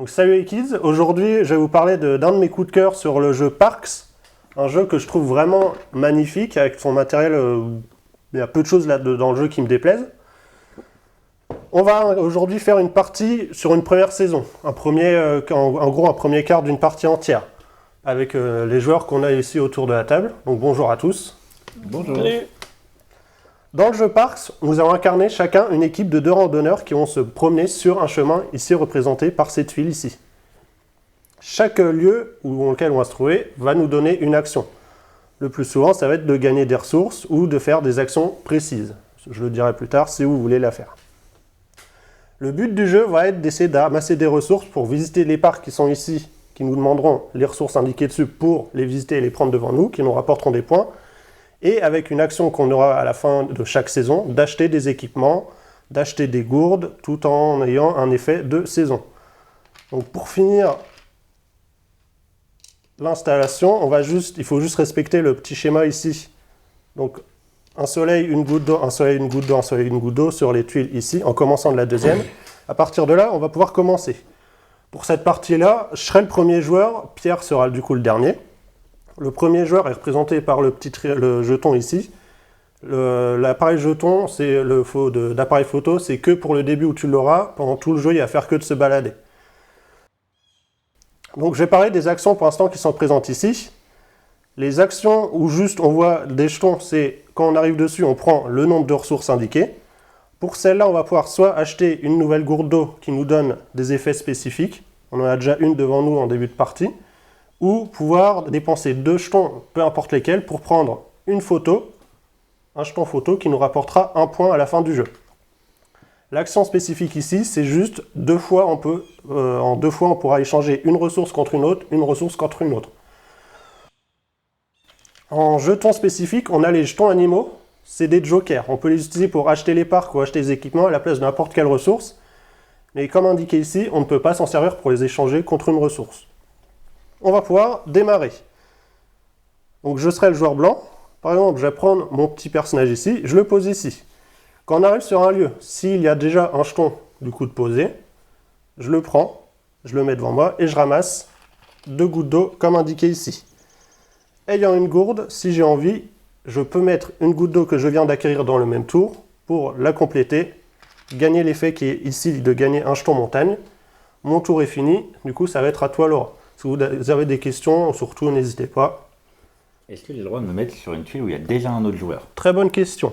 Donc salut les kids, aujourd'hui je vais vous parler d'un de mes coups de cœur sur le jeu Parks, un jeu que je trouve vraiment magnifique avec son matériel, il y a peu de choses là dans le jeu qui me déplaisent. On va aujourd'hui faire une partie sur une première saison, en gros un premier quart d'une partie entière, avec les joueurs qu'on a ici autour de la table. Donc bonjour à tous. Bonjour. Salut. Dans le jeu Parks, nous allons incarner chacun une équipe de 2 randonneurs qui vont se promener sur un chemin ici représenté par cette file ici. Chaque lieu auquel on va se trouver va nous donner une action. Le plus souvent, ça va être de gagner des ressources ou de faire des actions précises. Je le dirai plus tard si vous voulez la faire. Le but du jeu va être d'essayer d'amasser des ressources pour visiter les parcs qui sont ici, qui nous demanderont les ressources indiquées dessus pour les visiter et les prendre devant nous, qui nous rapporteront des points. Et avec une action qu'on aura à la fin de chaque saison, d'acheter des équipements, d'acheter des gourdes, tout en ayant un effet de saison. Donc pour finir l'installation, il faut juste respecter le petit schéma ici. Donc un soleil, une goutte d'eau, un soleil, une goutte d'eau, un soleil, une goutte d'eau sur les tuiles ici, en commençant de la deuxième. À partir de là, on va pouvoir commencer. Pour cette partie-là, je serai le premier joueur, Pierre sera du coup le dernier. Le premier joueur est représenté par le jeton ici. L'appareil jeton, c'est d'appareil photo, c'est que pour le début où tu l'auras. Pendant tout le jeu, il va faire que de se balader. Donc je vais parler des actions pour l'instant qui sont présentes ici. Les actions où juste on voit des jetons, c'est quand on arrive dessus, on prend le nombre de ressources indiquées. Pour celle-là, on va pouvoir soit acheter une nouvelle gourde d'eau qui nous donne des effets spécifiques. On en a déjà une devant nous en début de partie. Ou pouvoir dépenser 2 jetons, peu importe lesquels, pour prendre une photo, un jeton photo qui nous rapportera 1 point à la fin du jeu. L'action spécifique ici, c'est juste en 2 fois, on pourra échanger une ressource contre une ressource contre une autre. En jetons spécifiques, on a les jetons animaux, c'est des jokers. On peut les utiliser pour acheter les parcs ou acheter des équipements à la place de n'importe quelle ressource. Mais comme indiqué ici, on ne peut pas s'en servir pour les échanger contre une ressource. On va pouvoir démarrer. Donc je serai le joueur blanc. Par exemple, je vais prendre mon petit personnage ici, je le pose ici. Quand on arrive sur un lieu, s'il y a déjà un jeton du coup de poser, je le prends, je le mets devant moi et je ramasse 2 gouttes d'eau comme indiqué ici. Ayant une gourde, si j'ai envie, je peux mettre une goutte d'eau que je viens d'acquérir dans le même tour pour la compléter, gagner l'effet qui est ici de gagner un jeton montagne. Mon tour est fini, du coup ça va être à toi Laura. Si vous avez des questions, surtout n'hésitez pas. Est-ce que j'ai le droit de me mettre sur une tuile où il y a déjà un autre joueur? Très bonne question.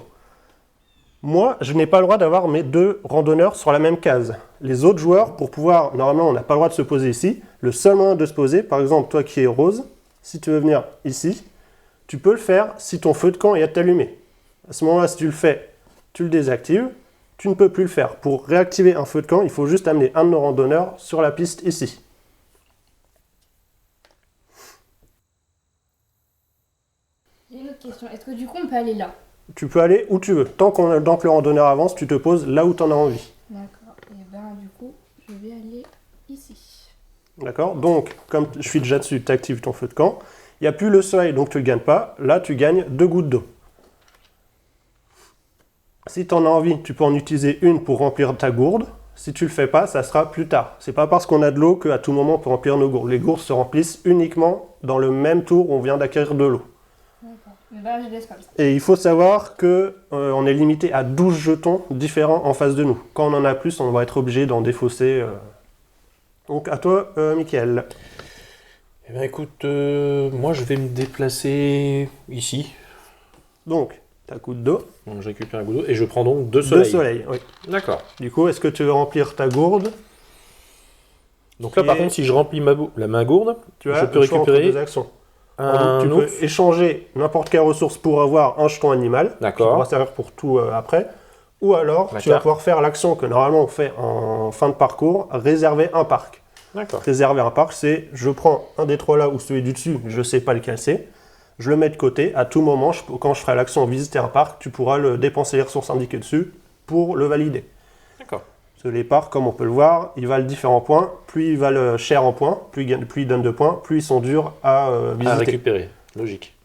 Moi, je n'ai pas le droit d'avoir mes 2 randonneurs sur la même case. Les autres joueurs, pour pouvoir, normalement on n'a pas le droit de se poser ici. Le seul moyen de se poser, par exemple toi qui es rose, si tu veux venir ici, tu peux le faire si ton feu de camp est allumé. À ce moment-là, si tu le fais, tu le désactives, tu ne peux plus le faire. Pour réactiver un feu de camp, il faut juste amener un de nos randonneurs sur la piste ici. J'ai une autre question. Est-ce que du coup on peut aller là? Tu peux aller où tu veux. Tant que le randonneur avance, tu te poses là où tu en as envie. D'accord. Et ben du coup, je vais aller ici. D'accord? Donc, comme je suis déjà dessus, tu actives ton feu de camp. Il n'y a plus le soleil, donc tu ne le gagnes pas. Là, tu gagnes 2 gouttes d'eau. Si tu en as envie, tu peux en utiliser une pour remplir ta gourde. Si tu ne le fais pas, ça sera plus tard. C'est pas parce qu'on a de l'eau qu'à tout moment on peut remplir nos gourdes. Les gourdes se remplissent uniquement dans le même tour où on vient d'acquérir de l'eau. D'accord. Mais ben je laisse comme ça. Et il faut savoir qu'on est limité à 12 jetons différents en face de nous. Quand on en a plus, on va être obligé d'en défausser. Donc à toi, Mickaël. Eh bien écoute, moi je vais me déplacer ici. Donc, ta goutte d'eau. Donc je récupère un goulot et je prends donc 2 soleils. 2 soleils, oui. D'accord. Du coup, est-ce que tu veux remplir ta gourde? Donc là par contre, si je remplis ma gourde, je peux récupérer des actions. un tu peux échanger n'importe quelle ressource pour avoir un jeton animal. D'accord. Qui pourra servir pour tout après. Ou alors, tu vas pouvoir faire l'action que normalement on fait en fin de parcours, réserver un parc. D'accord. Réserver un parc, c'est je prends un des 3 là ou celui du dessus, je ne sais pas lequel c'est, je le mets de côté, à tout moment, quand je ferai l'action visiter un parc, tu pourras dépenser les ressources indiquées dessus pour le valider. D'accord. Parce que les parcs, comme on peut le voir, ils valent différents points, plus ils valent cher en points, plus ils donnent de points, plus ils sont durs à visiter. À récupérer, logique.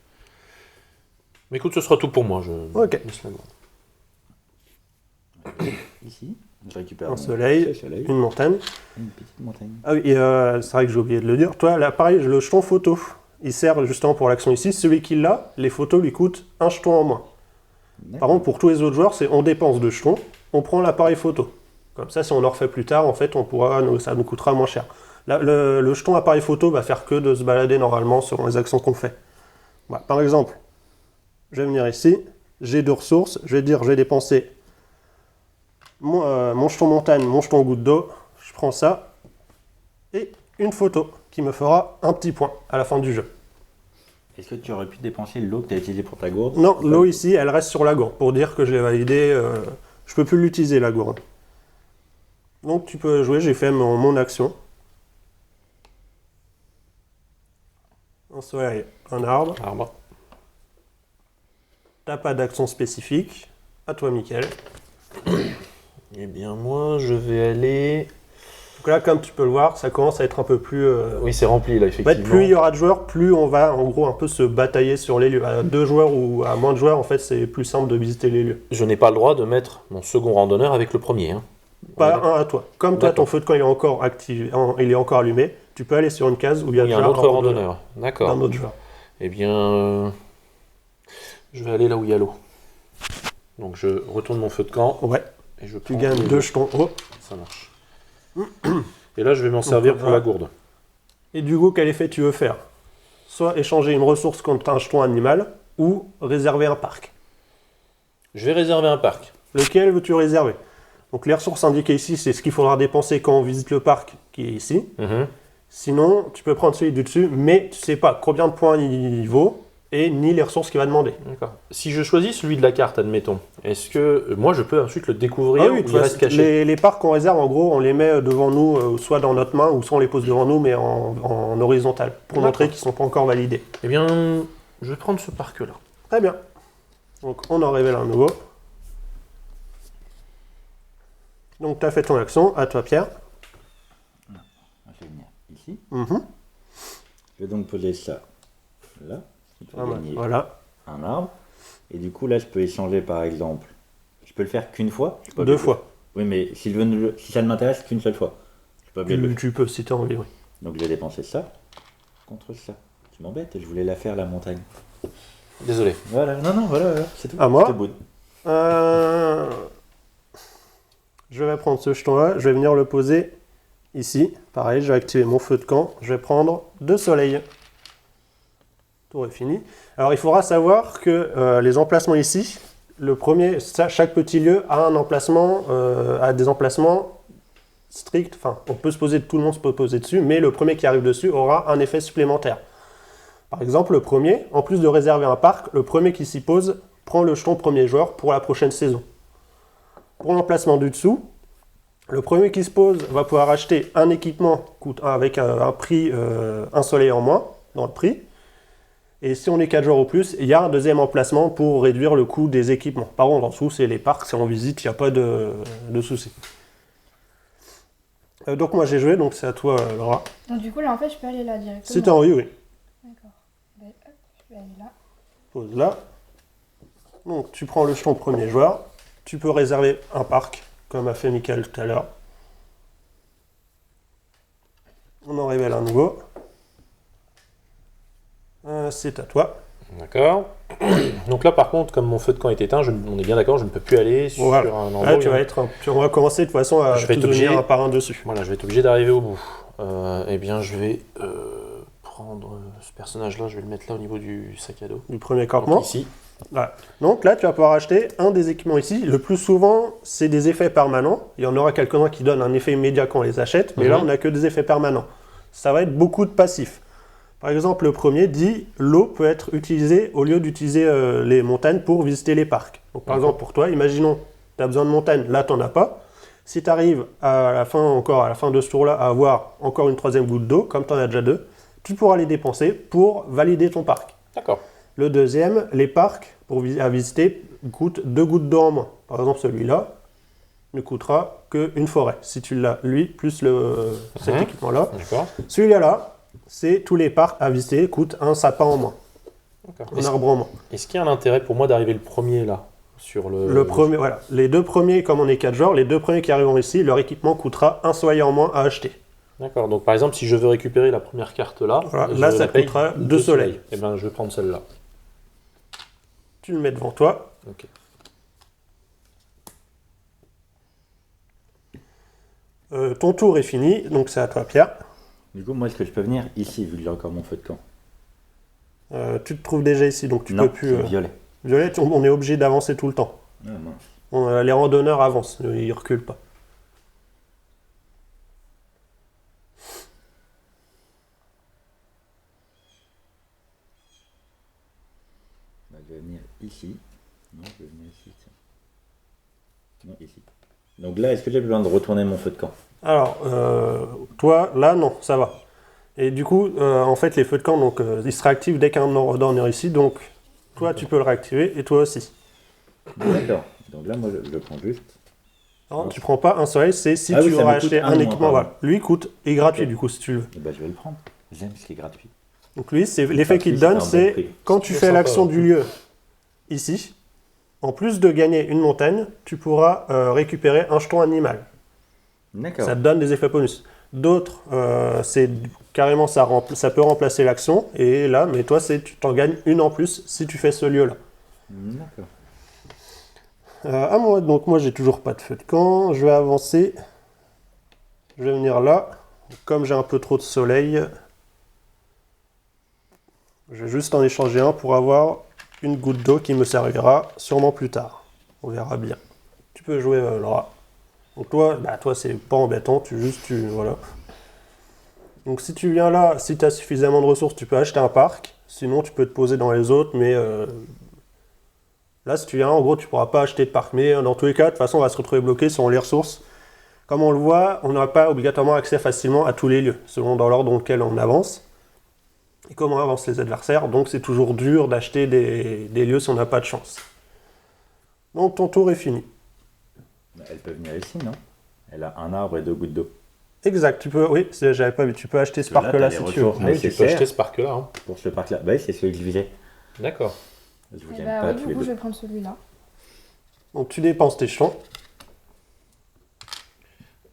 Mais écoute, ce sera tout pour moi, je Ok. laisse la gourde. ici. Je récupère Un mon soleil, soleil. une montagne. Une petite montagne. Ah oui, et c'est vrai que j'ai oublié de le dire. Toi, là, pareil, le jeton photo, il sert justement pour l'action ici. Celui qui l'a, les photos lui coûtent un jeton en moins. Par contre, pour tous les autres joueurs, c'est on dépense 2 jetons, on prend l'appareil photo. Comme ça, si on le refait plus tard, en fait, ça nous coûtera moins cher. Là, le jeton appareil photo va faire que de se balader normalement selon les actions qu'on fait. Voilà. Par exemple, je vais venir ici, j'ai 2 ressources, je vais dire je vais dépenser mon jeton montagne, mon jeton goutte d'eau, je prends ça, et une photo qui me fera un petit point à la fin du jeu. Est-ce que tu aurais pu dépenser l'eau que tu as utilisée pour ta gourde? Non, l'eau ici, elle reste sur la gourde, pour dire que je l'ai validé, je peux plus l'utiliser la gourde. Donc tu peux jouer, j'ai fait mon action. Un soleil, un arbre. Arbre. T'as pas d'action spécifique. À toi, Mickaël. Eh bien, moi, je vais aller... Donc là, comme tu peux le voir, ça commence à être un peu plus... Oui, c'est rempli, là, En fait, effectivement. plus il y aura de joueurs, plus on va, en gros, un peu se batailler sur les lieux. À 2 joueurs ou à moins de joueurs, en fait, c'est plus simple de visiter les lieux. Je n'ai pas le droit de mettre mon second randonneur avec le premier. Hein. Pas un à toi. Comme toi, ton D'accord. feu de camp il est encore activé, il est encore allumé, tu peux aller sur une case où il y a, Il y a un déjà autre randonneur. d'un D'accord. autre joueur. Eh bien, je vais aller là où il y a l'eau. Donc, je retourne mon feu de camp Ouais, et je tu prends gagnes les 2 jetons. Oh. Ça marche. Et là, je vais m'en servir pour voilà. la gourde. Et du coup, quel effet tu veux faire? Soit échanger une ressource contre un jeton animal, ou réserver un parc. Je vais réserver un parc. Lequel veux-tu réserver? Donc les ressources indiquées ici, c'est ce qu'il faudra dépenser quand on visite le parc qui est ici. Mhm. Sinon, tu peux prendre celui du dessus, mais tu sais pas combien de points il vaut, et ni les ressources qu'il va demander. D'accord. Si je choisis celui de la carte, admettons, est-ce que moi je peux ensuite le découvrir Ah oui, ou tu il vois, reste caché? les parcs qu'on réserve, en gros, on les met devant nous, soit dans notre main, ou soit on les pose devant nous, mais en horizontal, pour D'accord. montrer qu'ils ne sont pas encore validés. Eh bien, je vais prendre ce parc-là. Très bien. Donc on en révèle un nouveau. Donc tu as fait ton action, à toi Pierre. Je vais venir ici. Mhm. Je vais donc poser ça là. Il faut Ah, gagner voilà. un arbre. Et du coup, là, je peux échanger, par exemple. Je peux le faire qu'une fois. Je peux pas 2 le- fois. Oui, mais si ça ne m'intéresse qu'une seule fois. Je peux pas le Tu peux si tu as envie, oui. Donc, je vais dépenser ça contre ça. Tu m'embêtes, je voulais la faire, la montagne. Désolé. Voilà, non, voilà, c'est tout. À moi C'était beau. Je vais prendre ce jeton-là, je vais venir le poser ici. Pareil, je vais activer mon feu de camp. Je vais prendre 2 soleils. Tour est fini. Alors, il faudra savoir que les emplacements ici, le premier, chaque petit lieu a un emplacement, a des emplacements stricts. Enfin, tout le monde peut se poser dessus, mais le premier qui arrive dessus aura un effet supplémentaire. Par exemple, le premier, en plus de réserver un parc, le premier qui s'y pose prend le jeton premier joueur pour la prochaine saison. Pour l'emplacement du dessous, le premier qui se pose va pouvoir acheter un équipement avec un prix, un soleil en moins dans le prix. Et si on est 4 joueurs ou plus, il y a un deuxième emplacement pour réduire le coût des équipements. Par contre, en dessous, c'est les parcs, si on visite, il n'y a pas de souci. Donc moi j'ai joué, donc c'est à toi Laura. Donc du coup là en fait je peux aller là directement. Si tu as envie, oui. D'accord. Ben, hop, je vais aller là. Pose là. Donc tu prends le jeton premier joueur. Tu peux réserver un parc, comme a fait Mickaël tout à l'heure. On en révèle un nouveau. C'est à toi. D'accord. Donc là, par contre, comme mon feu de camp est éteint, on est bien d'accord, je ne peux plus aller sur Voilà. un endroit. Là, où il y a- on va commencer de toute façon à Je vais tous être obligé- venir un par un dessus. Voilà, je vais être obligé d'arriver au bout. Eh bien, je vais prendre ce personnage-là, je vais le mettre là au niveau du sac à dos. Du premier Donc, campement. ici. Voilà. Donc là, tu vas pouvoir acheter un des équipements ici. Le plus souvent, c'est des effets permanents. Il y en aura quelques-uns qui donnent un effet immédiat quand on les achète, mais là, on n'a que des effets permanents. Ça va être beaucoup de passifs. Par exemple, le premier dit l'eau peut être utilisée au lieu d'utiliser les montagnes pour visiter les parcs. Donc, par exemple, pour toi, imaginons, tu as besoin de montagnes, là, tu n'en as pas. Si tu arrives à la fin de ce tour-là, à avoir encore une troisième goutte d'eau, comme tu en as déjà 2, tu pourras les dépenser pour valider ton parc. D'accord. Le deuxième, les parcs à visiter coûtent 2 gouttes d'eau en moins. Par exemple, celui-là ne coûtera qu'une forêt. Si tu l'as, lui, plus cet équipement-là. D'accord. Celui-là, c'est tous les parcs à visiter coûtent un sapin en moins, D'accord. un arbre en moins. Est-ce qu'il y a un intérêt pour moi d'arriver le premier là? sur Le premier, voilà. Les deux premiers, comme on est 4 joueurs, les deux premiers qui arriveront ici, leur équipement coûtera un soleil en moins à acheter. D'accord, donc par exemple, si je veux récupérer la première carte là, Voilà, je là, ça la paye coûtera 2 soleils. Et ben, je vais prendre celle-là. Tu le mets devant toi. Ok. Ton tour est fini, donc c'est à toi, Pierre. Du coup, moi, est-ce que je peux venir ici, vu que j'ai encore mon feu de camp? Tu te trouves déjà ici, donc tu Non, peux plus. c'est violet. Violet, on est obligé d'avancer tout le temps. Ah, mince. Les randonneurs avancent, ils reculent pas. Bah, je vais venir ici. Non, je vais venir ici. Tiens. Non, ici. Donc là, est-ce que j'ai besoin de retourner mon feu de camp? Alors, toi, là, non, ça va. Et du coup, en fait, les feux de camp, donc, ils se réactivent dès qu'un randonneur ici, donc toi, tu peux le réactiver, et toi aussi. D'accord. Donc là, moi, je le prends juste. Non, tu prends pas un soleil, c'est si Ah oui, tu ça auras me coûte acheté un un moins, équipement. pardon. Voilà. Lui coûte, est gratuit Ok. du coup, si tu veux. Et bah, je vais le prendre. J'aime ce qui est gratuit. Donc lui, c'est l'effet qu'il te donne, Gratuit, c'est un bon c'est prix. quand tu C'est fais sympa, l'action ouais. du lieu ici, en plus de gagner une montagne, tu pourras récupérer un jeton animal. D'accord. Ça te donne des effets bonus. D'autres, c'est carrément ça peut remplacer l'action. Et là, mais toi, tu t'en gagnes une en plus si tu fais ce lieu-là. D'accord. À moi, donc moi, j'ai toujours pas de feu de camp. Je vais avancer. Je vais venir là. Comme j'ai un peu trop de soleil, je vais juste en échanger un pour avoir une goutte d'eau qui me servira sûrement plus tard. On verra bien. Tu peux jouer Laura. Donc toi, c'est pas embêtant, voilà. Donc si tu viens là, si tu as suffisamment de ressources, tu peux acheter un parc. Sinon, tu peux te poser dans les autres, mais là, si tu viens, en gros, tu pourras pas acheter de parc. Mais dans tous les cas, de toute façon, on va se retrouver bloqué sur les ressources. Comme on le voit, on n'a pas obligatoirement accès facilement à tous les lieux, selon dans l'ordre dans lequel on avance. Et comment avancent les adversaires, donc c'est toujours dur d'acheter des lieux si on n'a pas de chance. Donc ton tour est fini. Elle peut venir ici, non? Elle a un arbre et 2 gouttes d'eau. Exact, tu peux, oui, j'avais pas vu, tu peux acheter ce Parce que là, parc-là t'as si les tu veux. ressources. Ah oui, tu peux nécessaire. acheter ce parc-là. Hein. Pour ce parc-là. Bah oui, c'est celui que je visais. D'accord. Je vous Eh aime bah pas oui, tous du les coup, je deux. vais prendre celui-là. Donc tu dépenses tes jetons.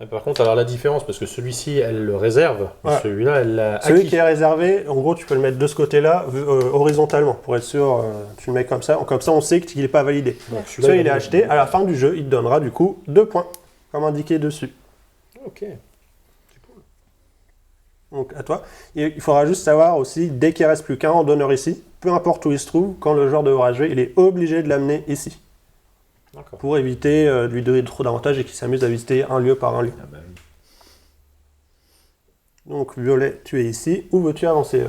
Et par contre, alors la différence, parce que celui-ci, elle le réserve, mais Ouais. celui-là, elle l'a Celui acquis. qui est réservé, en gros, tu peux le mettre de ce côté-là, horizontalement, pour être sûr, tu le mets comme ça on sait qu'il n'est pas validé. Donc, Celui-là, il est acheté, à la fin du jeu, il te donnera du coup 2 points, comme indiqué dessus. Ok. Donc à toi. Et il faudra juste savoir aussi, dès qu'il ne reste plus qu'un randonneur ici, peu importe où il se trouve, quand le joueur devra jouer, il est obligé de l'amener ici, D'accord. pour éviter de lui donner trop d'avantages et qu'il s'amuse à visiter un lieu par un lieu. Ah bah oui. Donc Violet, tu es ici. Où veux-tu avancer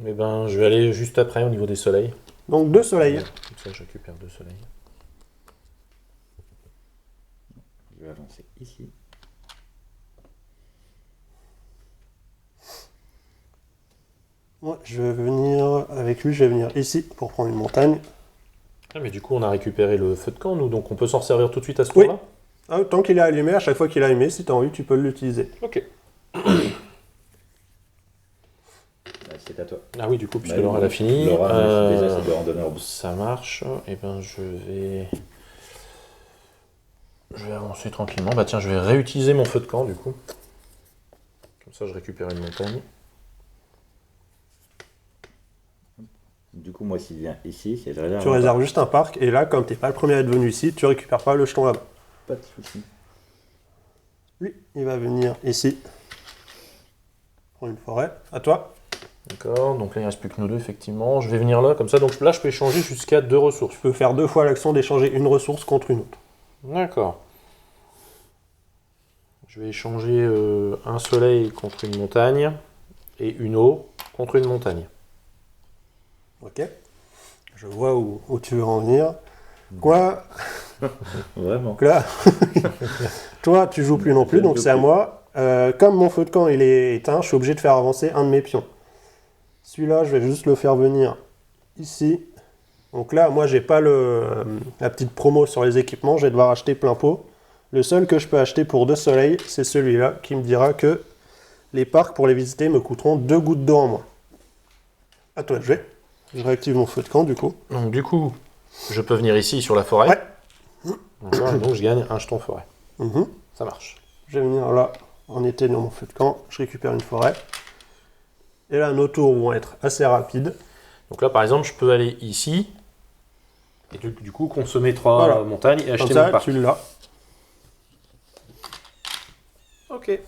Eh ben, je vais aller juste après au niveau des soleils. Donc 2 soleils. Comme ça, je récupère 2 soleils. Je vais avancer ici. Moi, je vais venir avec lui, je vais venir ici pour prendre une montagne. Ah, mais du coup, on a récupéré le feu de camp, nous, donc on peut s'en servir tout de suite à ce Oui. tour-là. Ah, tant qu'il est allumé, à chaque fois qu'il est allumé, si tu as envie, tu peux l'utiliser. Ok. Bah, c'est à toi. Ah oui, du coup, puisque Bah, Laura l'a fini. Laura, déjà, c'est deux randonneurs. Ça marche. Et ben, je vais avancer tranquillement. Bah tiens, je vais réutiliser mon feu de camp, du coup. Comme ça, je récupère une montagne. Du coup, moi, s'il vient ici, c'est je réserve. Tu réserves juste un parc, et là, comme tu n'es pas le premier à être venu ici, tu récupères pas le jeton là-bas. Pas de soucis. Lui, il va venir ici. Prendre une forêt. À toi. D'accord, donc là, il ne reste plus que nous deux, effectivement. Je vais venir là, comme ça. Donc là, je peux échanger jusqu'à 2 ressources. Tu peux faire 2 fois l'action d'échanger une ressource contre une autre. D'accord. Je vais échanger un soleil contre une montagne et une eau contre une montagne. Ok. Je vois où tu veux en venir. Quoi? Vraiment. Donc là, toi, tu joues plus non plus, Je ne donc joue c'est à plus. moi. Comme mon feu de camp il est éteint, je suis obligé de faire avancer un de mes pions. Celui-là, je vais juste le faire venir ici. Donc là, moi, j'ai pas la petite promo sur les équipements, je vais devoir acheter plein pot. Le seul que je peux acheter pour 2 soleils, c'est celui-là, qui me dira que les parcs pour les visiter me coûteront 2 gouttes d'eau en moins. À toi de jouer. Je réactive mon feu de camp, du coup. Donc du coup, je peux venir ici sur la forêt. Ouais. D'accord, et donc je gagne un jeton forêt. Mhm. Ça marche. Je vais venir là, en été dans mon feu de camp, je récupère une forêt. Et là, nos tours vont être assez rapides. Donc là, par exemple, je peux aller ici, et du coup, consommer 3 Voilà. montagnes et Comme acheter ça, mon parc. tu l'as. Ok.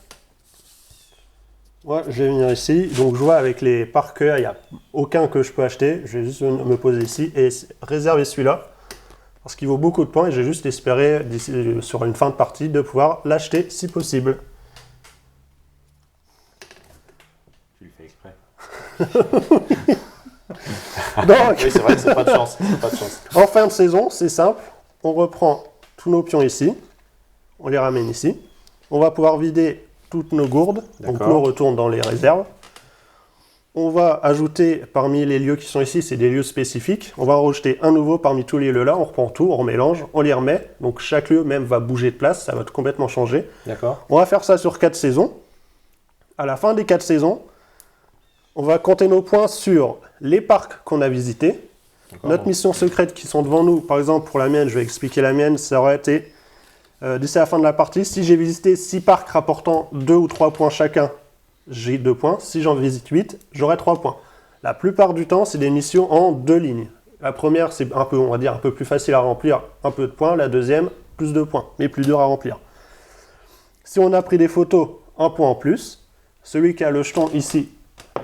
Ouais, je vais venir ici. Donc, je vois avec les parkers, il n'y a aucun que je peux acheter. Je vais juste me poser ici et réserver celui-là. Parce qu'il vaut beaucoup de points et j'ai juste espéré, sur une fin de partie, de pouvoir l'acheter si possible. Tu le fais exprès. Donc, Oui, c'est vrai, c'est pas de chance. C'est pas de chance. en fin de saison, c'est simple. On reprend tous nos pions ici. On les ramène ici. On va pouvoir vider toutes nos gourdes. Donc, D'accord. l'eau retourne dans les réserves. On va ajouter parmi les lieux qui sont ici, c'est des lieux spécifiques. On va rejeter un nouveau parmi tous les lieux là. On reprend tout, on remélange, on les remet. Donc, chaque lieu même va bouger de place. Ça va complètement changer. D'accord. On va faire ça sur 4 saisons. À la fin des 4 saisons, on va compter nos points sur les parcs qu'on a visités. D'accord. Notre mission secrète qui sont devant nous, par exemple pour la mienne, je vais expliquer la mienne, ça aurait été d'ici la fin de la partie, si j'ai visité 6 parcs rapportant 2 ou 3 points chacun, j'ai 2 points. Si j'en visite 8, j'aurai 3 points. La plupart du temps, c'est des missions en 2 lignes. La première, c'est un peu, on va dire, un peu plus facile à remplir, un peu de points. La deuxième, plus de points, mais plus dur à remplir. Si on a pris des photos, un point en plus. Celui qui a le jeton ici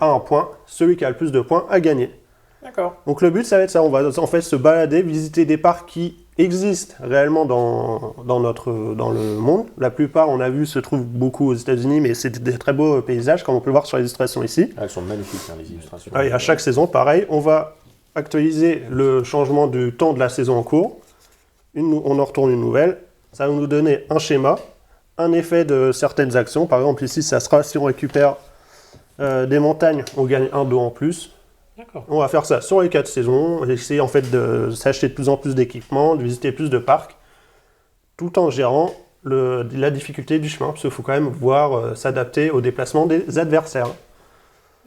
a un point. Celui qui a le plus de points a gagné. D'accord. Donc le but, ça va être ça. On va en fait se balader, visiter des parcs qui existent réellement dans le monde. La plupart, on a vu, se trouvent beaucoup aux États-Unis, mais c'est des très beaux paysages, comme on peut le voir sur les illustrations ici. Ah, elles sont magnifiques, hein, les illustrations. Et à chaque saison, pareil, on va actualiser le changement du temps de la saison en cours. On en retourne une nouvelle. Ça va nous donner un schéma, un effet de certaines actions. Par exemple, ici, ça sera si on récupère des montagnes, on gagne un 2 en plus. D'accord. On va faire ça sur les 4 saisons, essayer en fait de s'acheter de plus en plus d'équipements, de visiter plus de parcs, tout en gérant la difficulté du chemin, parce qu'il faut quand même voir s'adapter au déplacement des adversaires.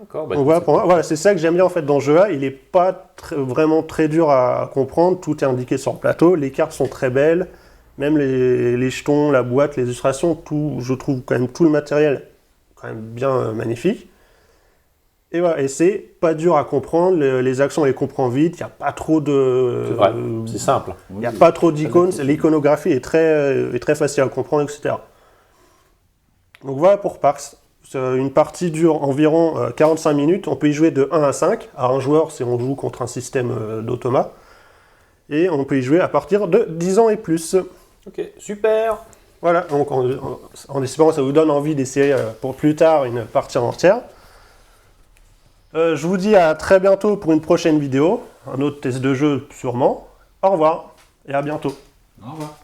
D'accord. Donc voilà, c'est ça que j'aime bien en fait dans le jeu là, il n'est pas vraiment très dur à comprendre, tout est indiqué sur le plateau, les cartes sont très belles, même les jetons, la boîte, les illustrations, tout, je trouve quand même tout le matériel quand même bien magnifique. Et voilà, et c'est pas dur à comprendre, les actions on les comprend vite, il n'y a pas trop de... C'est vrai, c'est simple. Il n'y a pas trop d'icônes, l'iconographie est très facile à comprendre, etc. Donc voilà pour Parks. Une partie dure environ 45 minutes, on peut y jouer de 1 à 5, à un joueur si on joue contre un système d'automat. Et on peut y jouer à partir de 10 ans et plus. Ok, super. Voilà, donc en espérant que ça vous donne envie d'essayer pour plus tard une partie entière. Je vous dis à très bientôt pour une prochaine vidéo, un autre test de jeu sûrement. Au revoir et à bientôt. Au revoir.